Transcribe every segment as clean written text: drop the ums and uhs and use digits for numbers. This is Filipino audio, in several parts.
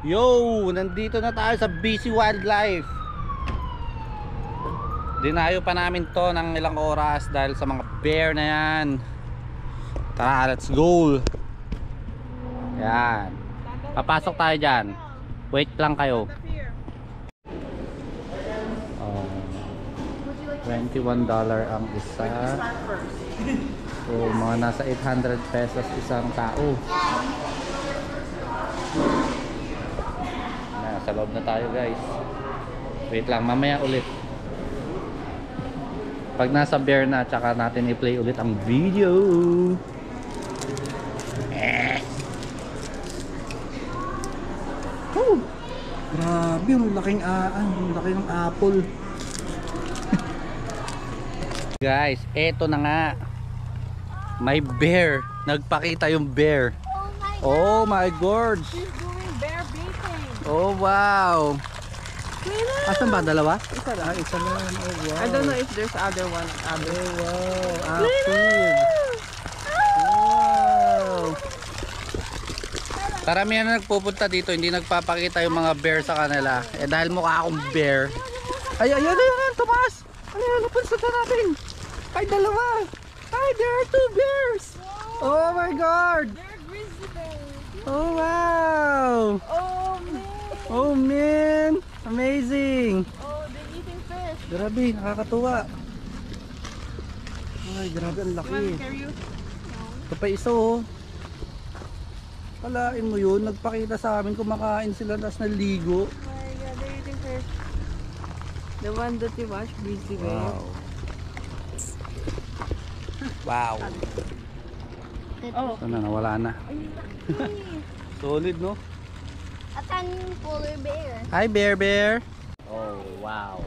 Yo, nandito na tayo sa BC Wildlife. Dinayo pa namin to ng ilang oras dahil sa mga bear na yan. Tara, let's go. Yan. Papasok tayo dyan. Wait lang kayo. $21 ang isa. So mga nasa 800 pesos isang tao. Sa loob na tayo guys. Wait lang, mamaya ulit. Pag nasa bear na, tsaka natin i-play ulit ang video. Grabe, ang laking ng apple. Guys, eto na nga. May bear. Nagpakita yung bear. Oh my god. She's doing bear baiting. Oh wow. Asan ba? Dalawa? Isa lang. Isa lang. Oh wow. I don't know if there's other one. Oh wow. Apple. Wow. Karamihan na nagpupunta dito, hindi nagpapakita yung mga bear sa kanila. Eh dahil mukha akong bear. Ay, ayun, Tomas! Ayun, napunta natin. Ay, dalawa. Ay, there are 2 bears. Oh my god. They're grizzly bears. Oh wow. Oh man. Oh man. Amazing. Oh, they're eating fish. Grabe, nakakatuwa. Ay, grabe ang You want laki. to carry you? Ito pa isa oh. Kalain mo yun, nagpakita sa amin kumakain sila tapos naligo. Oh my god, they're eating fish. The one that you watch, grizzly bear. Wow. Oh. Sana nawala na. Solid no? A tiny polar bear. Hi bear. Oh wow.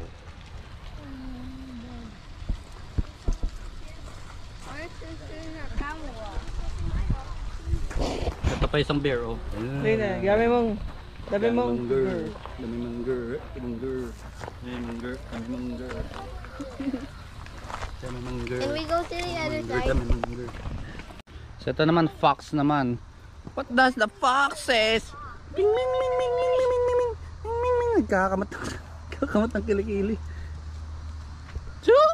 Ito pa isang bear oh. Lina, gabi mong Mangger. And we go to the other side. So ito naman fox naman. What does the fox says? Bing bing bing bing bing bing bing bing bing bing. Nagkakamat ng kilikili. Choo!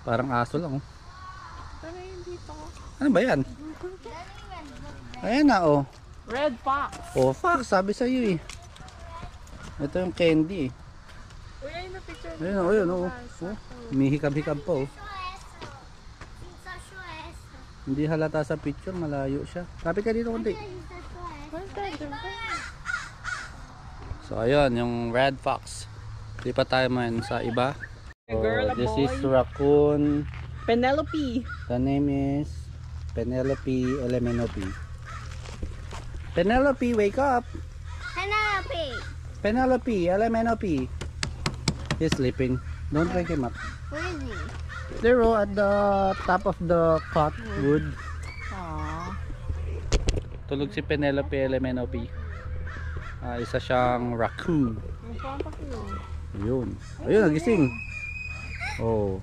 Parang aso lang oh. Ano ba yan? Ayan na oh. red fox. Oh fox, sabi sa iyo eh. Ito yung candy eh. Uy, ayun na picture. Ayun oh. Umihikab-hikab pa oh. Hindi halata sa picture, malayo siya. Lapit ka dito konti. So ayun, yung red fox. Di pa tayo man sa iba. A girl, a This boy. is raccoon. Penelope. The name is Penelope Elemenope. Penelope, wake up! Penelope. Penelope Elemenope. He's sleeping. Don't wake him up. Where is he? There at the top of the cottonwood. Aww. Tulog si Penelope Elemenope. Isa siyang raccoon. In front of you. Ayun. Ayun, nagising. Oh.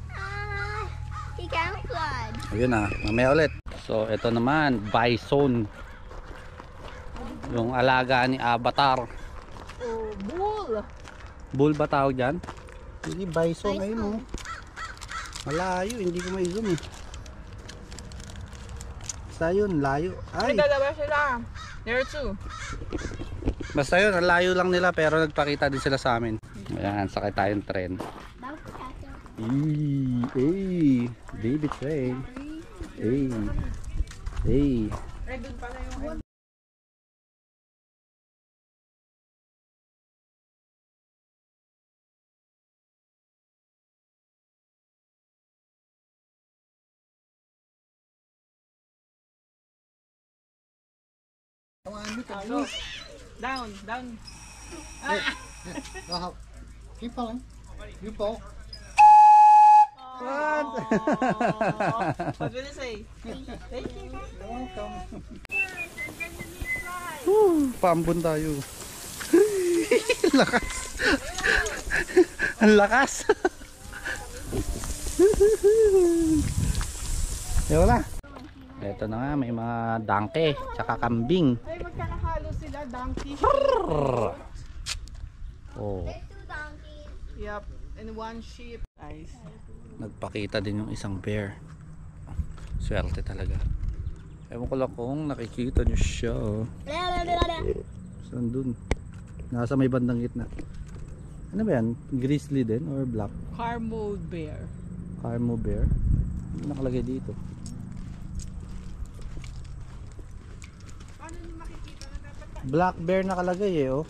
He can fly. Ayun na, mamaya ulit. So, ito naman, bison. Yung alaga ni Avatar. Oh, bull. Bull ba tawag dyan? Hindi, bison. Ayun oh. Malayo, hindi ko may-zoom eh. Basta yun, layo. Ay, Ay! dalawa sila. There are 2. Basta yun, ang layo lang nila pero nagpakita din sila sa amin. Ayan, sakay tayong tren. Baby train. Hey. Ay, dun pala yung Down. Keep falling. You fall. What? What will you say? Thank you. You're welcome. Paambon tayo. Lakas. Ang lakas. Wala. Ito na nga, may mga dangke, tsaka kambing. Ay, magkanahalo sila. donkey. Oh, There's 2 donkeys. Yep, and 1 sheep. Nice. nagpakita din yung isang bear. Swerte talaga. Ewan ko lang kung nakikita nyo siya. Saan dun? Nasa may bandang gitna. Ano ba yan? Grizzly din or black? Carmo bear. Carmo bear? Ano nakalagay dito? Black bear nakalagay eh oh.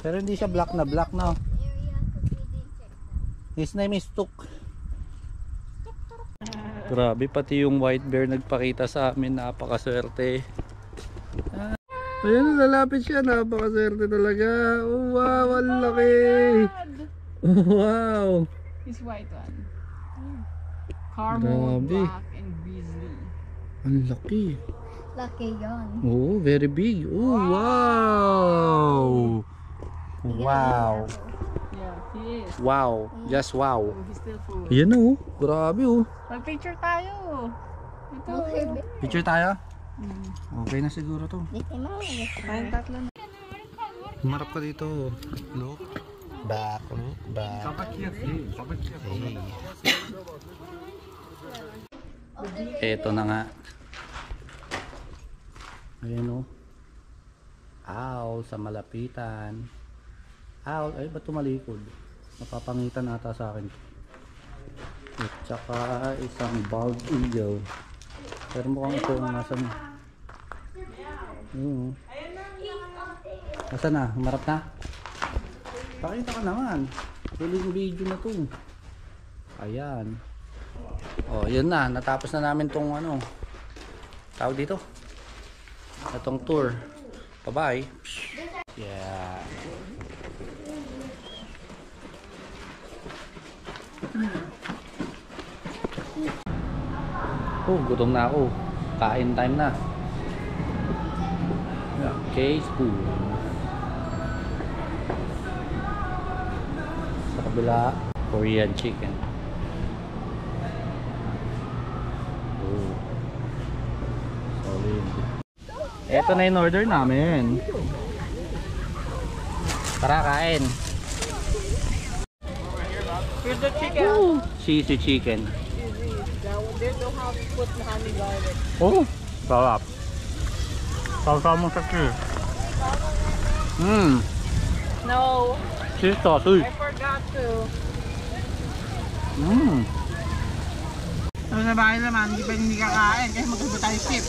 Pero hindi siya black na black na oh. His name is Tuk. Grabe, pati yung white bear nagpakita sa amin. Napakaswerte. Ayan, lalapit siya. Napakaswerte talaga. Oh, wow, ang laki. Wow. This white one. Carmo, Grabe. black, and grizzly. Ang laki. Lucky yon. Oh, very big. Oh, wow. Wow. Yeah, he is. Wow. Just wow. Oh, he's still full. Ayan oh. Grabe oh. Mag-picture tayo. Ito. Picture tayo? Okay na siguro to. Tayong tatlo na. Marap ka dito. Look. Back. Look. Back. Hey. Eto na nga. Ayan o. Owl sa malapitan. Owl. Ay, ba't tumalikod? Napapangitan ata sa akin. At saka isang bald eagle. Pero mukhang ito yung nasa na. Nasa na? Humarap na? Pakita ka naman. Huling video na to. Ayan. O, yun na. Natapos na namin tong ano. Tawag dito. Itong tour. Bye-bye. Yeah. Oh, gutom na ako. Kain time na. Okay, spoon. Sa kabila, Korean chicken. Oh. Solid. Ito na yung order namin. Tara, kain. Here's the chicken. Cheesy chicken. They don't have to put honey garlic. Oh, sarap. Sarap mo sa cheese. No, Cheese sausage. I forgot to. Sa bahay naman, hindi kakain kasi magkaiba tayo chip.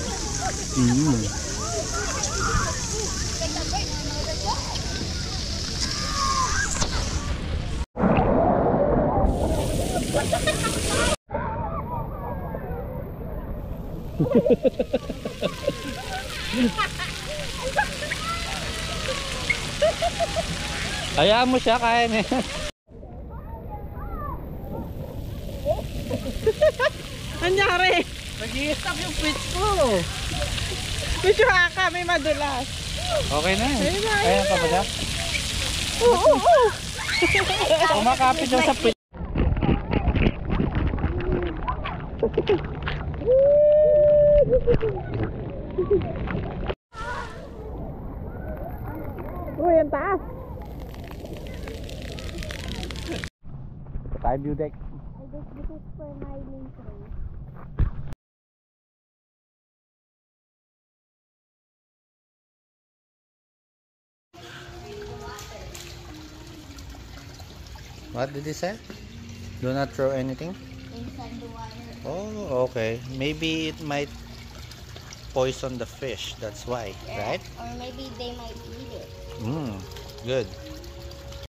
Hayaan mo siya, kain eh. Nangyari? Nag-i-stop yung pitch ko. Picture ka, may madulas. Okay na eh. Ayun na, Ayan pa ba siya? Oo. Kumakapit siya sa pit. Uy, ang taas. Tayo view deck. This is for my main tray. What did he say? Do not throw anything? Inside the water. Oh, okay. Maybe it might poison the fish. That's why, right? Or maybe they might eat it. Good.